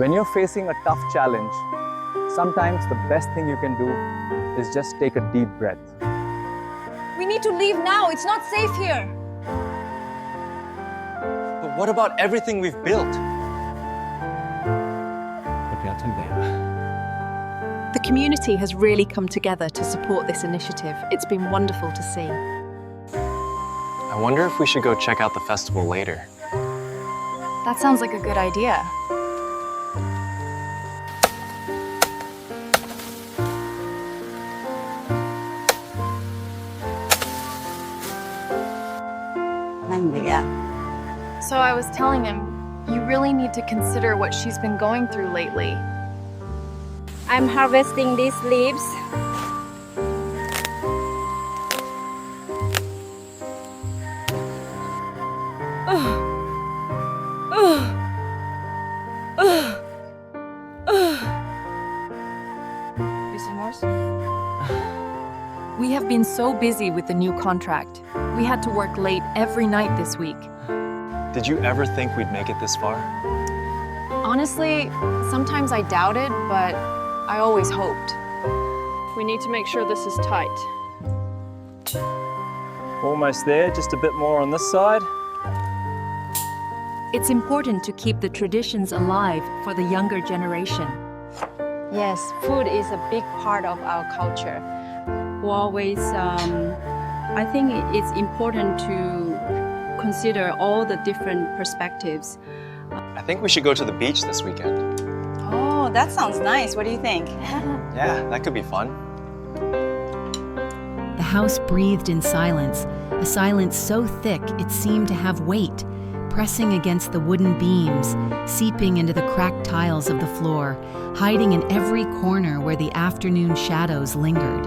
When you're facing a tough challenge, sometimes the best thing you can do is just take a deep breath. We need to leave now. It's not safe here. But what about everything we've built? The community has really come together to support this initiative. It's been wonderful to see. I wonder if we should go check out the festival later. That sounds like a good idea. So I was telling him, you really need to consider what she's been going through lately. I'm harvesting these leaves. We have been so busy with the new contract. We had to work late every night this week. Did you ever think we'd make it this far? Honestly, sometimes I doubted, but I always hoped. We need to make sure this is tight. Almost there, just a bit more on this side. It's important to keep the traditions alive for the younger generation. Yes, food is a big part of our culture. I think it's important to consider all the different perspectives. I think we should go to the beach this weekend. Oh, that sounds nice. What do you think? Yeah, that could be fun. The house breathed in silence, a silence so thick it seemed to have weight, pressing against the wooden beams, seeping into the cracked tiles of the floor, hiding in every corner where the afternoon shadows lingered.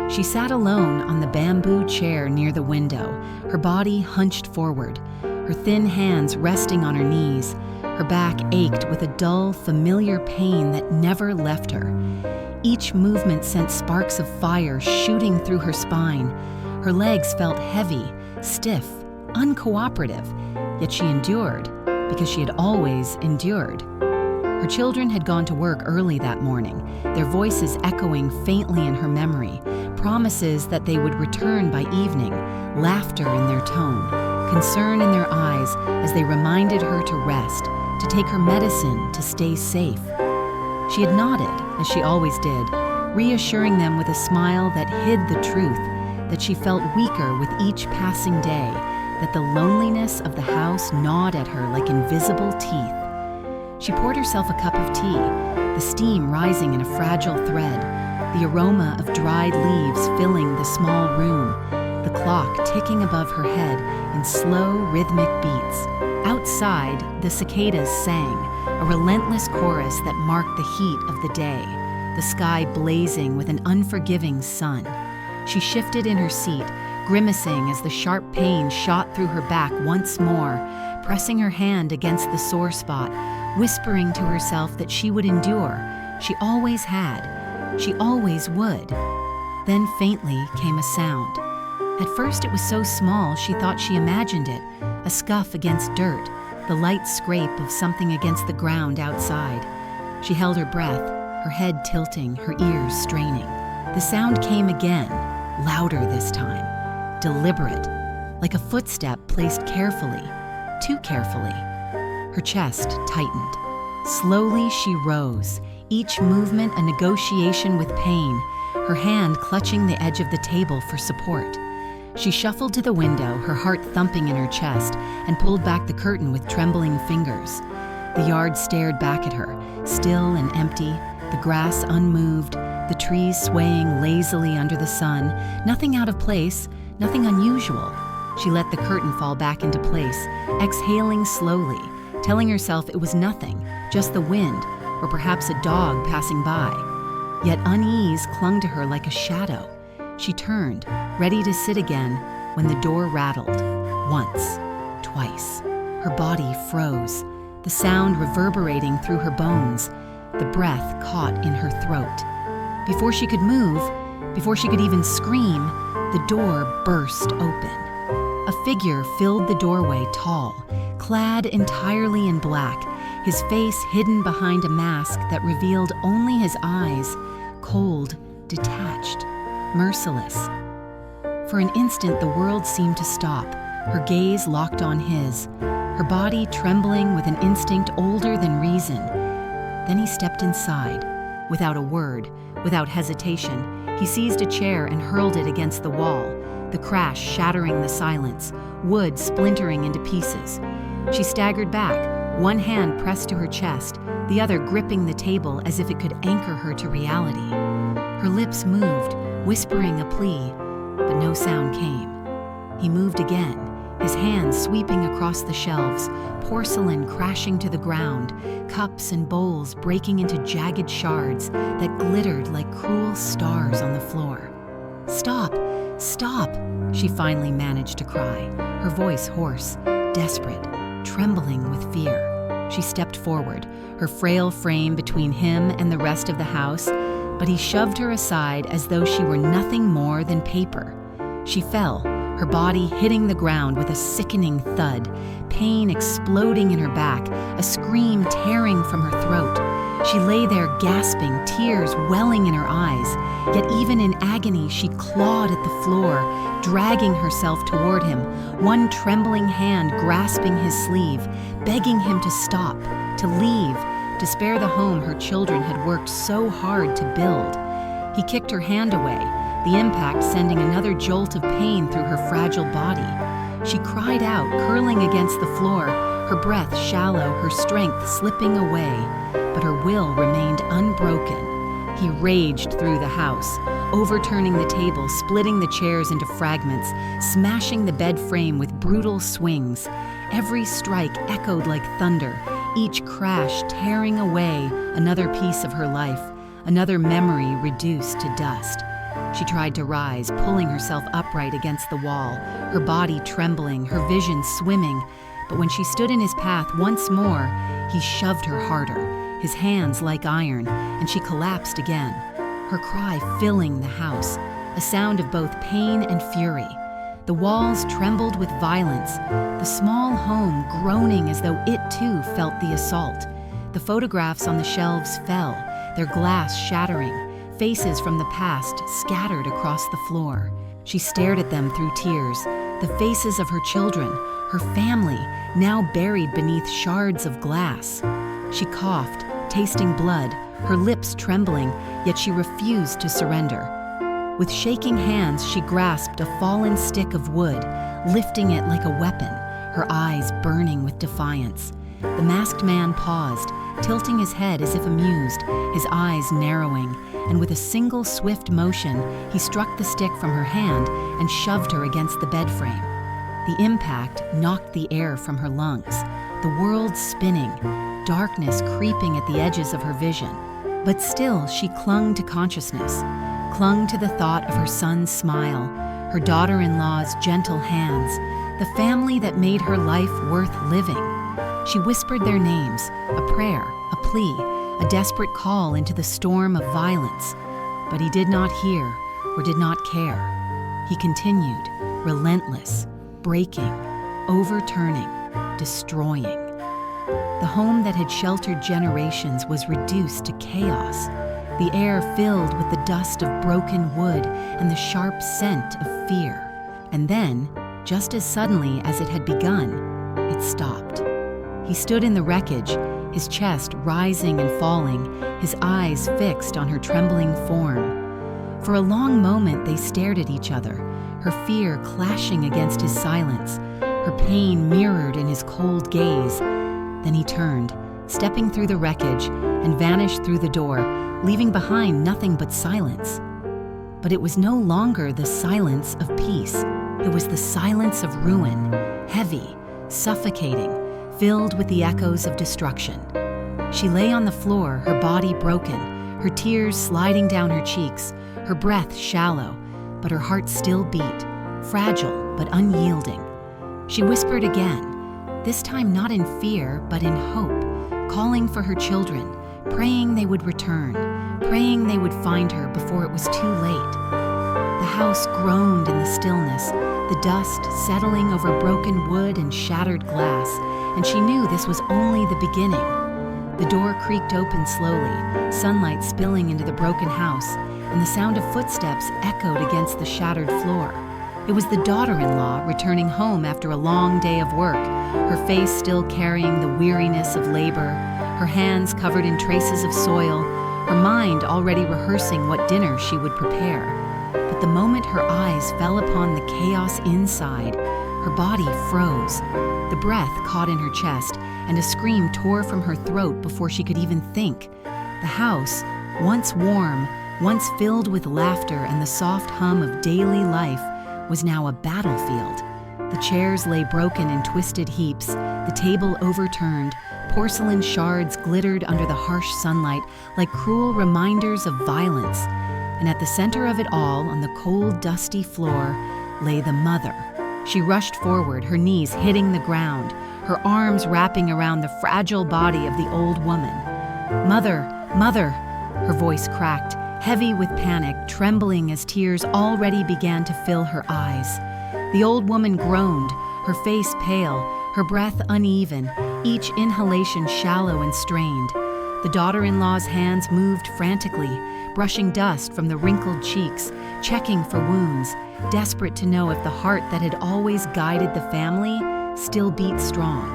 She sat alone on the bamboo chair near the window, her body hunched forward, her thin hands resting on her knees. Her back ached with a dull, familiar pain that never left her. Each movement sent sparks of fire shooting through her spine. Her legs felt heavy, stiff, uncooperative, yet she endured because she had always endured. Her children had gone to work early that morning, their voices echoing faintly in her memory, promises that they would return by evening, laughter in their tone, concern in their eyes as they reminded her to rest, to take her medicine, to stay safe. She had nodded, as she always did, reassuring them with a smile that hid the truth, that she felt weaker with each passing day, that the loneliness of the house gnawed at her like invisible teeth. She poured herself a cup of tea, the steam rising in a fragile thread, the aroma of dried leaves filling the small room, the clock ticking above her head in slow, rhythmic beats. Outside, the cicadas sang, a relentless chorus that marked the heat of the day, the sky blazing with an unforgiving sun. She shifted in her seat, grimacing as the sharp pain shot through her back once more, pressing her hand against the sore spot, whispering to herself that she would endure. She always had. She always would. Then faintly came a sound. At first it was so small she thought she imagined it, a scuff against dirt, the light scrape of something against the ground outside. She held her breath, her head tilting, her ears straining. The sound came again, louder this time, deliberate, like a footstep placed carefully, too carefully. Her chest tightened. Slowly she rose, each movement a negotiation with pain, her hand clutching the edge of the table for support. She shuffled to the window, her heart thumping in her chest, and pulled back the curtain with trembling fingers. The yard stared back at her, still and empty, the grass unmoved, the trees swaying lazily under the sun, nothing out of place, nothing unusual. She let the curtain fall back into place, exhaling slowly, telling herself it was nothing, just the wind, or perhaps a dog passing by. Yet unease clung to her like a shadow. She turned, ready to sit again, when the door rattled. Once, twice. Her body froze, the sound reverberating through her bones, the breath caught in her throat. Before she could move, before she could even scream, the door burst open. A figure filled the doorway, tall, clad entirely in black, his face hidden behind a mask that revealed only his eyes, cold, detached, merciless. For an instant, the world seemed to stop, her gaze locked on his, her body trembling with an instinct older than reason. Then he stepped inside. Without a word, without hesitation, he seized a chair and hurled it against the wall, the crash shattering the silence, wood splintering into pieces. She staggered back, one hand pressed to her chest, the other gripping the table as if it could anchor her to reality. Her lips moved, whispering a plea, but no sound came. He moved again, his hands sweeping across the shelves, porcelain crashing to the ground, cups and bowls breaking into jagged shards that glittered like cruel stars on the floor. "Stop! Stop!" she finally managed to cry, her voice hoarse, desperate, trembling with fear. She stepped forward, her frail frame between him and the rest of the house, but he shoved her aside as though she were nothing more than paper. She fell, her body hitting the ground with a sickening thud, pain exploding in her back, a scream tearing from her throat. She lay there gasping, tears welling in her eyes, yet even in agony she clawed at the floor, dragging herself toward him, one trembling hand grasping his sleeve, begging him to stop, to leave, to spare the home her children had worked so hard to build. He kicked her hand away, the impact sending another jolt of pain through her fragile body. She cried out, curling against the floor, her breath shallow, her strength slipping away, but her will remained unbroken. He raged through the house, overturning the table, splitting the chairs into fragments, smashing the bed frame with brutal swings. Every strike echoed like thunder, each crash tearing away another piece of her life, another memory reduced to dust. She tried to rise, pulling herself upright against the wall, her body trembling, her vision swimming. But when she stood in his path once more, he shoved her harder, his hands like iron, and she collapsed again, her cry filling the house, a sound of both pain and fury. The walls trembled with violence, the small home groaning as though it too felt the assault. The photographs on the shelves fell, their glass shattering, faces from the past scattered across the floor. She stared at them through tears, the faces of her children, her family, now buried beneath shards of glass. She coughed, tasting blood, her lips trembling, yet she refused to surrender. With shaking hands, she grasped a fallen stick of wood, lifting it like a weapon, her eyes burning with defiance. The masked man paused, tilting his head as if amused, his eyes narrowing, and with a single swift motion, he struck the stick from her hand and shoved her against the bed frame. The impact knocked the air from her lungs, the world spinning, darkness creeping at the edges of her vision. But still, she clung to consciousness, clung to the thought of her son's smile, her daughter-in-law's gentle hands, the family that made her life worth living. She whispered their names, a prayer, a plea, a desperate call into the storm of violence. But he did not hear or did not care. He continued, relentless, breaking, overturning, destroying. The home that had sheltered generations was reduced to chaos, the air filled with the dust of broken wood and the sharp scent of fear. And then, just as suddenly as it had begun, it stopped. He stood in the wreckage, his chest rising and falling, his eyes fixed on her trembling form. For a long moment they stared at each other, her fear clashing against his silence, her pain mirrored in his cold gaze. Then he turned, stepping through the wreckage, and vanished through the door, leaving behind nothing but silence. But it was no longer the silence of peace. It was the silence of ruin, heavy, suffocating, filled with the echoes of destruction. She lay on the floor, her body broken, her tears sliding down her cheeks, her breath shallow, but her heart still beat, fragile but unyielding. She whispered again, this time not in fear, but in hope, calling for her children, praying they would return, praying they would find her before it was too late. The house groaned in the stillness, the dust settling over broken wood and shattered glass, and she knew this was only the beginning. The door creaked open slowly, sunlight spilling into the broken house, and the sound of footsteps echoed against the shattered floor. It was the daughter-in-law returning home after a long day of work, her face still carrying the weariness of labor, her hands covered in traces of soil, her mind already rehearsing what dinner she would prepare. But the moment her eyes fell upon the chaos inside, her body froze. The breath caught in her chest, and a scream tore from her throat before she could even think. The house, once warm, once filled with laughter and the soft hum of daily life, was now a battlefield. The chairs lay broken in twisted heaps, the table overturned, porcelain shards glittered under the harsh sunlight like cruel reminders of violence. And at the center of it all, on the cold, dusty floor, lay the mother. She rushed forward, her knees hitting the ground, her arms wrapping around the fragile body of the old woman. "Mother, mother," her voice cracked, heavy with panic, trembling as tears already began to fill her eyes. The old woman groaned, her face pale, her breath uneven, each inhalation shallow and strained. The daughter-in-law's hands moved frantically, brushing dust from the wrinkled cheeks, checking for wounds, desperate to know if the heart that had always guided the family still beat strong.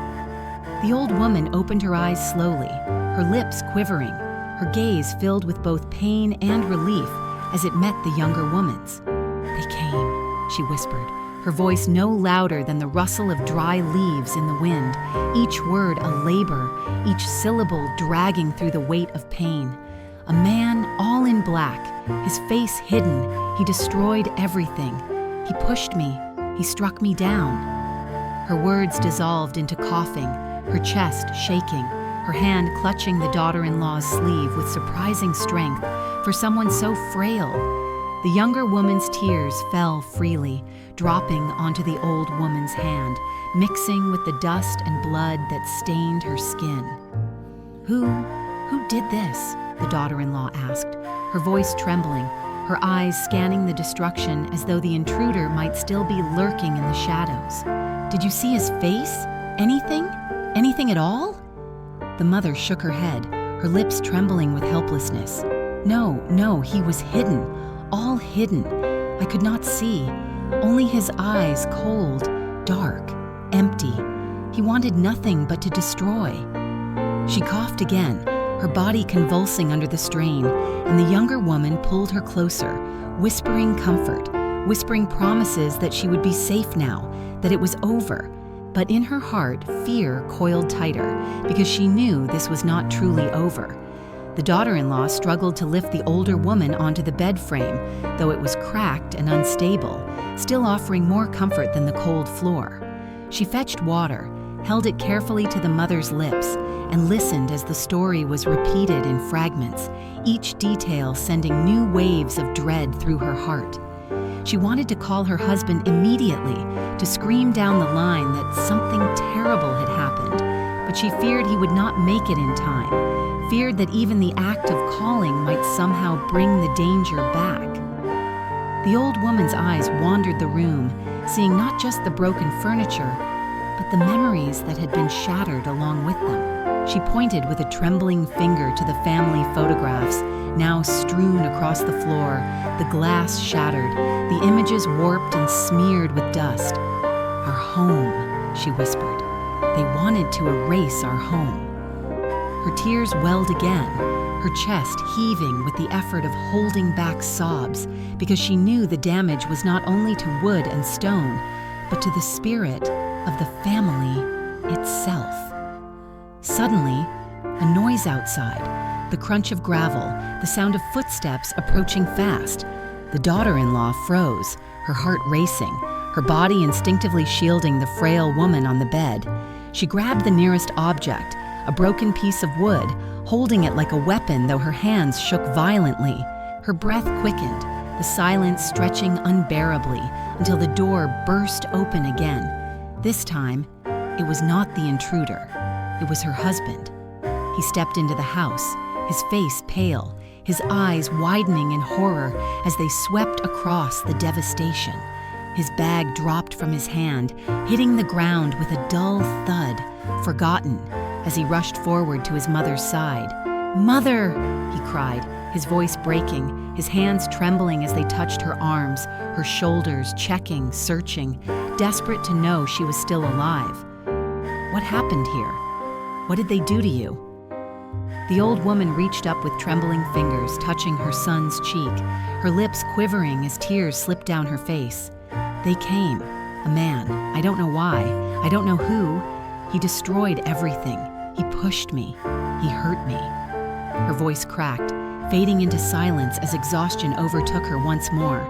The old woman opened her eyes slowly, her lips quivering, her gaze filled with both pain and relief as it met the younger woman's. "They came," she whispered, her voice no louder than the rustle of dry leaves in the wind, each word a labor, each syllable dragging through the weight of pain. A man all in black, his face hidden, he destroyed everything. He pushed me, he struck me down. Her words dissolved into coughing, her chest shaking, her hand clutching the daughter-in-law's sleeve with surprising strength for someone so frail. The younger woman's tears fell freely, dropping onto the old woman's hand, mixing with the dust and blood that stained her skin. Who did this?" the daughter-in-law asked, her voice trembling, her eyes scanning the destruction as though the intruder might still be lurking in the shadows. "Did you see his face? Anything? Anything at all?" The mother shook her head, her lips trembling with helplessness. No, he was hidden, all hidden. I could not see. Only his eyes, cold, dark, empty. He wanted nothing but to destroy. She coughed again, her body convulsing under the strain, and the younger woman pulled her closer, whispering comfort, whispering promises that she would be safe now, that it was over. But in her heart, fear coiled tighter, because she knew this was not truly over. The daughter-in-law struggled to lift the older woman onto the bed frame, though it was cracked and unstable, still offering more comfort than the cold floor. She fetched water, held it carefully to the mother's lips, and listened as the story was repeated in fragments, each detail sending new waves of dread through her heart. She wanted to call her husband immediately, to scream down the line that something terrible had happened, but she feared he would not make it in time, feared that even the act of calling might somehow bring the danger back. The old woman's eyes wandered the room, seeing not just the broken furniture, but the memories that had been shattered along with them. She pointed with a trembling finger to the family photographs, now strewn across the floor, the glass shattered, the images warped and smeared with dust. "Our home," she whispered. "They wanted to erase our home." Her tears welled again, her chest heaving with the effort of holding back sobs, because she knew the damage was not only to wood and stone, but to the spirit of the family itself. Suddenly, a noise outside, the crunch of gravel, the sound of footsteps approaching fast. The daughter-in-law froze, her heart racing, her body instinctively shielding the frail woman on the bed. She grabbed the nearest object, a broken piece of wood, holding it like a weapon though her hands shook violently. Her breath quickened, the silence stretching unbearably until the door burst open again. This time, it was not the intruder. It was her husband. He stepped into the house, his face pale, his eyes widening in horror as they swept across the devastation. His bag dropped from his hand, hitting the ground with a dull thud, forgotten, as he rushed forward to his mother's side. "Mother!" he cried, his voice breaking, his hands trembling as they touched her arms, her shoulders checking, searching, desperate to know she was still alive. "What happened here? What did they do to you?" The old woman reached up with trembling fingers, touching her son's cheek, her lips quivering as tears slipped down her face. "They came. A man. I don't know why. I don't know who. He destroyed everything. He pushed me. He hurt me." Her voice cracked, fading into silence as exhaustion overtook her once more.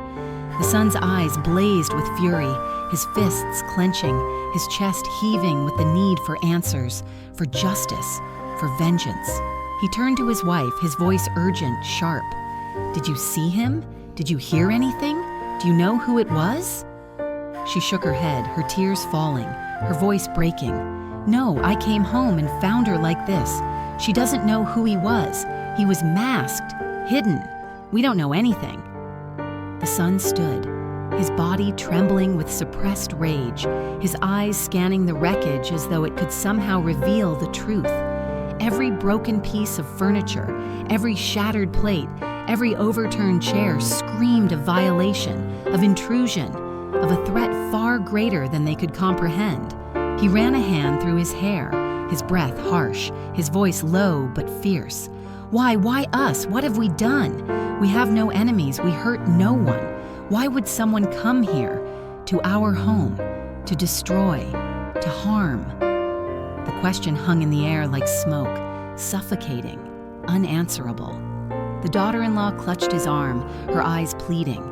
The son's eyes blazed with fury, his fists clenching, his chest heaving with the need for answers, for justice, for vengeance. He turned to his wife, his voice urgent, sharp. "Did you see him? Did you hear anything? Do you know who it was?" She shook her head, her tears falling, her voice breaking. "No, I came home and found her like this. She doesn't know who he was. He was masked, hidden. We don't know anything." The son stood, his body trembling with suppressed rage, his eyes scanning the wreckage as though it could somehow reveal the truth. Every broken piece of furniture, every shattered plate, every overturned chair screamed of violation, of intrusion, of a threat far greater than they could comprehend. He ran a hand through his hair, his breath harsh, his voice low but fierce. Why us? What have we done? We have no enemies, we hurt no one. Why would someone come here, to our home, to destroy, to harm?" The question hung in the air like smoke, suffocating, unanswerable. The daughter-in-law clutched his arm, her eyes pleading.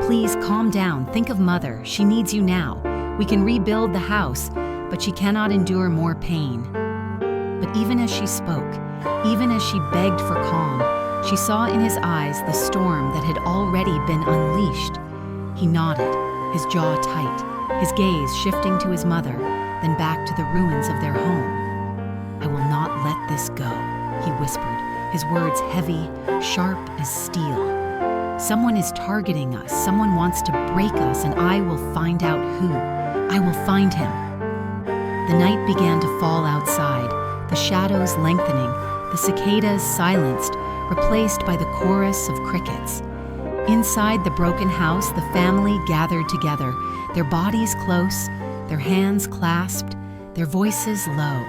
"Please calm down, think of Mother, she needs you now. We can rebuild the house, but she cannot endure more pain." But even as she spoke, even as she begged for calm, she saw in his eyes the storm that had already been unleashed. He nodded, his jaw tight, his gaze shifting to his mother, then back to the ruins of their home. "I will not let this go," he whispered, his words heavy, sharp as steel. "Someone is targeting us, someone wants to break us, and I will find out who. I will find him." The night began to fall outside, the shadows lengthening, the cicadas silenced, replaced by the chorus of crickets. Inside the broken house, the family gathered together, their bodies close, their hands clasped, their voices low.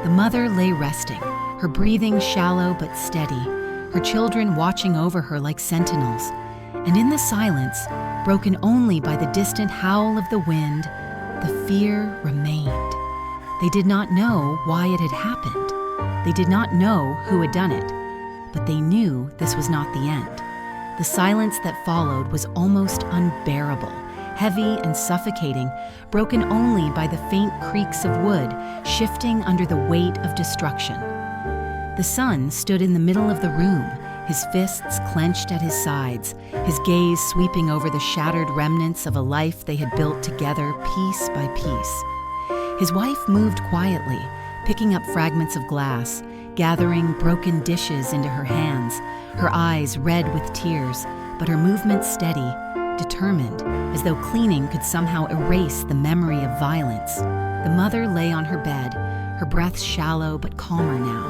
The mother lay resting, her breathing shallow but steady, her children watching over her like sentinels. And in the silence, broken only by the distant howl of the wind, the fear remained. They did not know why it had happened. They did not know who had done it, but they knew this was not the end. The silence that followed was almost unbearable, heavy and suffocating, broken only by the faint creaks of wood shifting under the weight of destruction. The son stood in the middle of the room, his fists clenched at his sides, his gaze sweeping over the shattered remnants of a life they had built together piece by piece. His wife moved quietly, picking up fragments of glass, gathering broken dishes into her hands, her eyes red with tears, but her movement steady, determined, as though cleaning could somehow erase the memory of violence. The mother lay on her bed, her breath shallow but calmer now,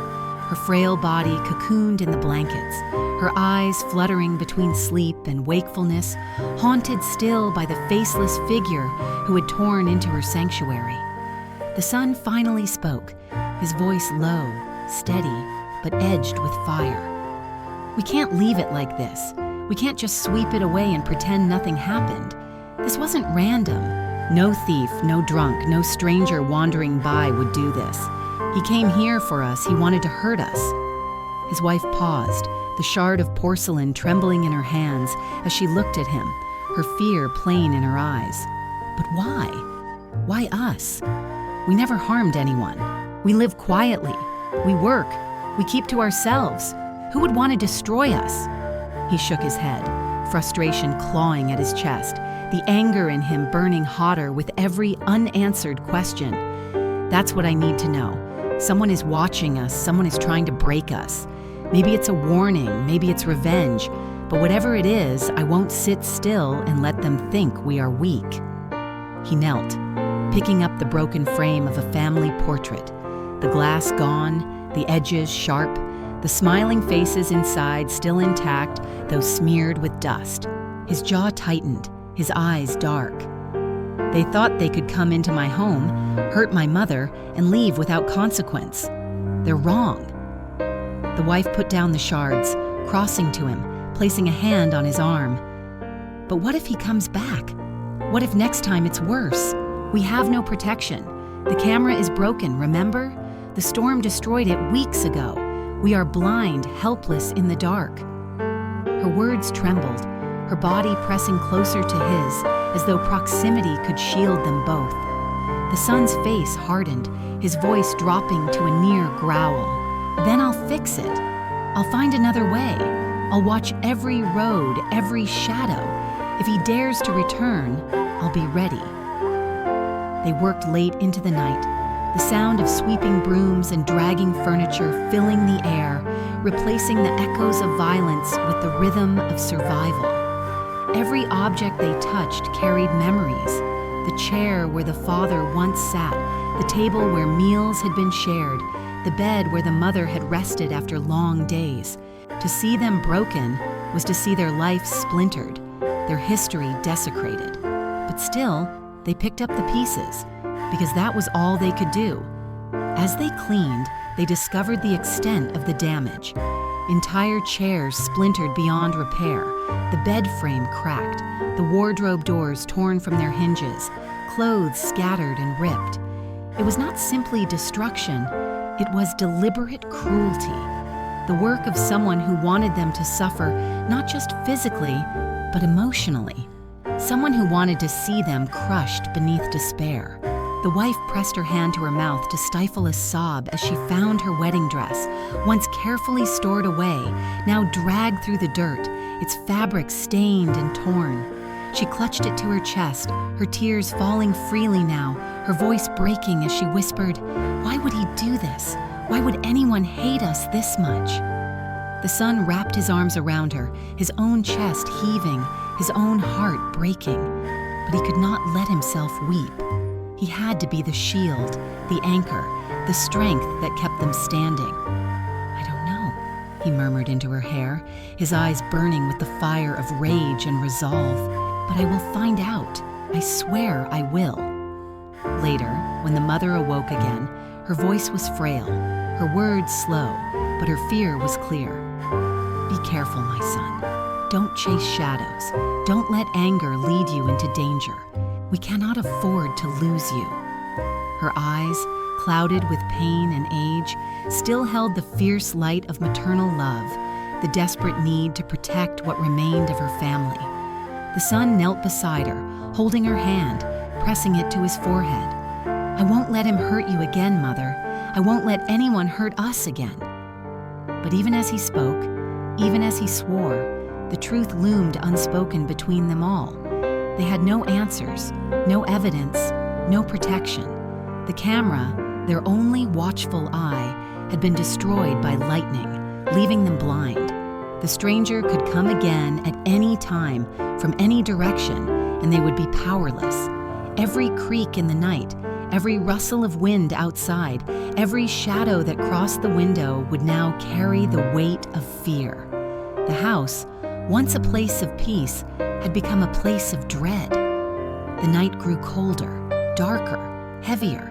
her frail body cocooned in the blankets, her eyes fluttering between sleep and wakefulness, haunted still by the faceless figure who had torn into her sanctuary. The son finally spoke, his voice low, steady, but edged with fire. "We can't leave it like this. We can't just sweep it away and pretend nothing happened. This wasn't random. No thief, no drunk, no stranger wandering by would do this. He came here for us. He wanted to hurt us." His wife paused, the shard of porcelain trembling in her hands as she looked at him, her fear plain in her eyes. "But why? Why us? We never harmed anyone. We live quietly. We work. We keep to ourselves. Who would want to destroy us?" He shook his head, frustration clawing at his chest, the anger in him burning hotter with every unanswered question. "That's what I need to know. Someone is watching us. Someone is trying to break us. Maybe it's a warning. Maybe it's revenge. But whatever it is, I won't sit still and let them think we are weak." He knelt, picking up the broken frame of a family portrait. the glass gone, the edges sharp, the smiling faces inside still intact, though smeared with dust. His jaw tightened, his eyes dark. They thought they could come into my home, hurt my mother, and leave without consequence. They're wrong. The wife put down the shards, crossing to him, placing a hand on his arm. But what if he comes back? What if next time it's worse? We have no protection. The camera is broken, remember? The storm destroyed it weeks ago. We are blind, helpless in the dark. Her words trembled, her body pressing closer to his, as though proximity could shield them both. The son's face hardened, his voice dropping to a near growl. Then I'll fix it. I'll find another way. I'll watch every road, every shadow. If he dares to return, I'll be ready. They worked late into the night, the sound of sweeping brooms and dragging furniture filling the air, replacing the echoes of violence with the rhythm of survival. Every object they touched carried memories. The chair where the father once sat, the table where meals had been shared, the bed where the mother had rested after long days. To see them broken was to see their life splintered, their history desecrated. But still, they picked up the pieces, because that was all they could do. As they cleaned, they discovered the extent of the damage. Entire chairs splintered beyond repair, the bed frame cracked, the wardrobe doors torn from their hinges, clothes scattered and ripped. It was not simply destruction, it was deliberate cruelty. The work of someone who wanted them to suffer, not just physically, but emotionally. Someone who wanted to see them crushed beneath despair. The wife pressed her hand to her mouth to stifle a sob as she found her wedding dress, once carefully stored away, now dragged through the dirt, its fabric stained and torn. She clutched it to her chest, her tears falling freely now, her voice breaking as she whispered, "Why would he do this? Why would anyone hate us this much?" The son wrapped his arms around her, his own chest heaving, his own heart breaking, but he could not let himself weep. He had to be the shield, the anchor, the strength that kept them standing. "I don't know," he murmured into her hair, his eyes burning with the fire of rage and resolve. "But I will find out. I swear I will." Later, when the mother awoke again, her voice was frail, her words slow, but her fear was clear. "Be careful, my son. Don't chase shadows. Don't let anger lead you into danger. We cannot afford to lose you." Her eyes, clouded with pain and age, still held the fierce light of maternal love, the desperate need to protect what remained of her family. The son knelt beside her, holding her hand, pressing it to his forehead. "I won't let him hurt you again, Mother. I won't let anyone hurt us again." But even as he spoke, even as he swore, the truth loomed unspoken between them all. They had no answers, no evidence, no protection. The camera, their only watchful eye, had been destroyed by lightning, leaving them blind. The stranger could come again at any time, from any direction, and they would be powerless. Every creak in the night, every rustle of wind outside, every shadow that crossed the window would now carry the weight of fear. The house, once a place of peace, had become a place of dread. The night grew colder, darker, heavier.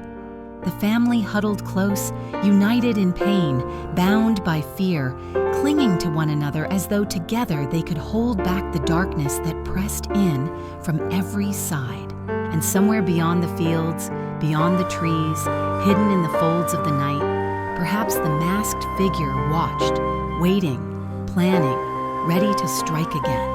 The family huddled close, united in pain, bound by fear, clinging to one another as though together they could hold back the darkness that pressed in from every side. And somewhere beyond the fields, beyond the trees, hidden in the folds of the night, perhaps the masked figure watched, waiting, planning, ready to strike again.